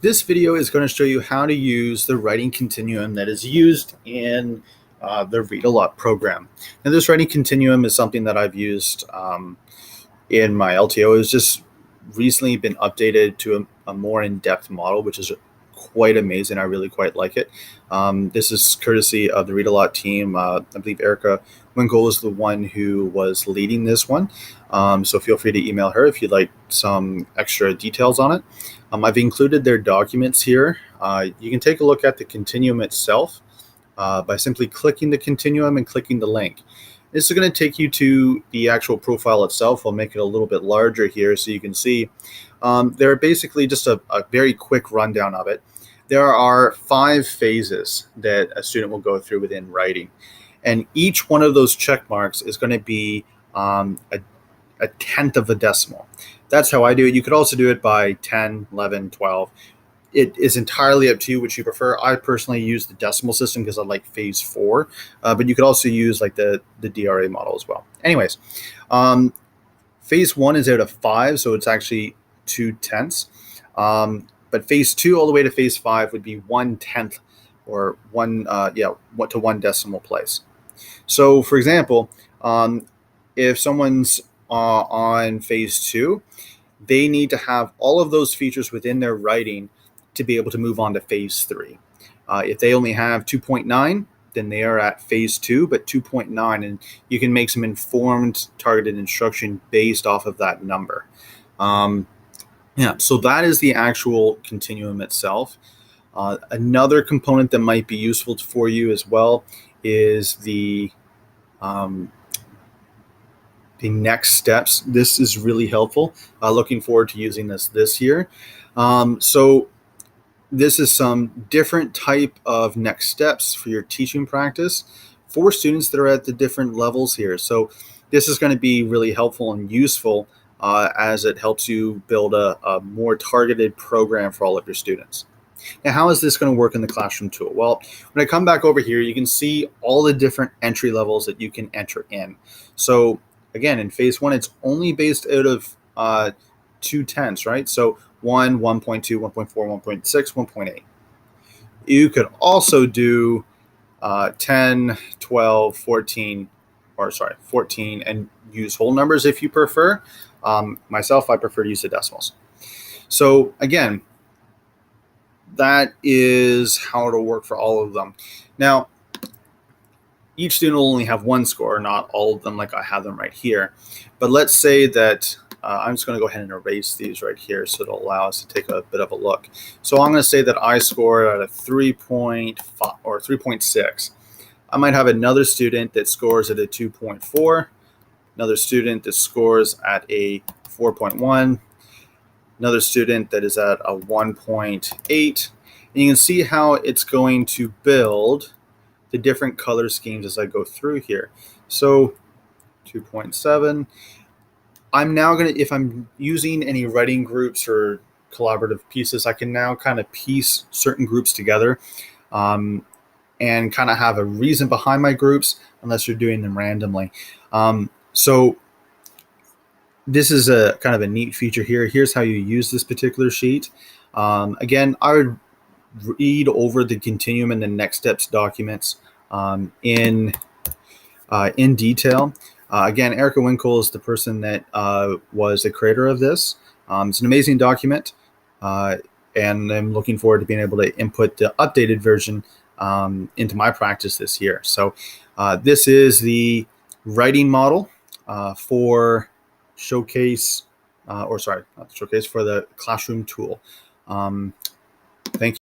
This video is going to show you how to use the writing continuum that is used in the Read a Lot program. Now, this writing continuum is something that I've used in my LTO. It's just recently been updated to a more in-depth model, which is quite amazing. I really quite like it. This is courtesy of the Read a Lot team. I believe Erica Winkle is the one who was leading this one. So feel free to email her if you'd like some extra details on it. I've included their documents here. You can take a look at the continuum itself by simply clicking the continuum and clicking the link. This is going to take you to the actual profile itself. I'll make it a little bit larger here so you can see. There are basically just a very quick rundown of it. There are 5 phases that a student will go through within writing. And each one of those check marks is going to be a tenth of a decimal. That's how I do it. You could also do it by 10, 11, 12. It is entirely up to you which you prefer. I personally use the decimal system because I like phase 4, but you could also use like the DRA model as well. Anyways, phase 1 is out of 5, so it's actually 2/10. But phase 2 all the way to phase 5 would be 1/10 or 1 to 1 decimal place. So for example, if someone's on phase 2, they need to have all of those features within their writing to be able to move on to phase 3. If they only have 2.9, then they are at phase 2, but 2.9, and you can make some informed targeted instruction based off of that number. So that is the actual continuum itself. Another component that might be useful for you as well is the next steps. This is really helpful. Looking forward to using this year. So this is some different type of next steps for your teaching practice for students that are at the different levels here. So this is going to be really helpful and useful as it helps you build a more targeted program for all of your students. Now, how is this going to work in the classroom tool? Well, when I come back over here, you can see all the different entry levels that you can enter in. So again, in phase 1, it's only based out of 2/10, right? So 1, 1.2, 1.4, 1.6, 1.8. You could also do 10, 12, 14, 14, and use whole numbers if you prefer. Myself, I prefer to use the decimals. So again, that is how it'll work for all of them. Now, each student will only have one score, not all of them like I have them right here. But let's say that I'm just going to go ahead and erase these right here so it'll allow us to take a bit of a look. So I'm going to say that I scored at a 3.5 or 3.6. I might have another student that scores at a 2.4, another student that scores at a 4.1, another student that is at a 1.8. And you can see how it's going to build the different color schemes as I go through here. So 2.7. I'm now going to, if I'm using any writing groups or collaborative pieces, I can now kind of piece certain groups together and kind of have a reason behind my groups unless you're doing them randomly. So this is a kind of a neat feature here. Here's how you use this particular sheet. Again, I would read over the continuum and the next steps documents in detail. Again, Erica Winkle is the person that was the creator of this. It's an amazing document, and I'm looking forward to being able to input the updated version into my practice this year. So this is the writing model for Showcase, not Showcase, for the classroom tool. Thank you.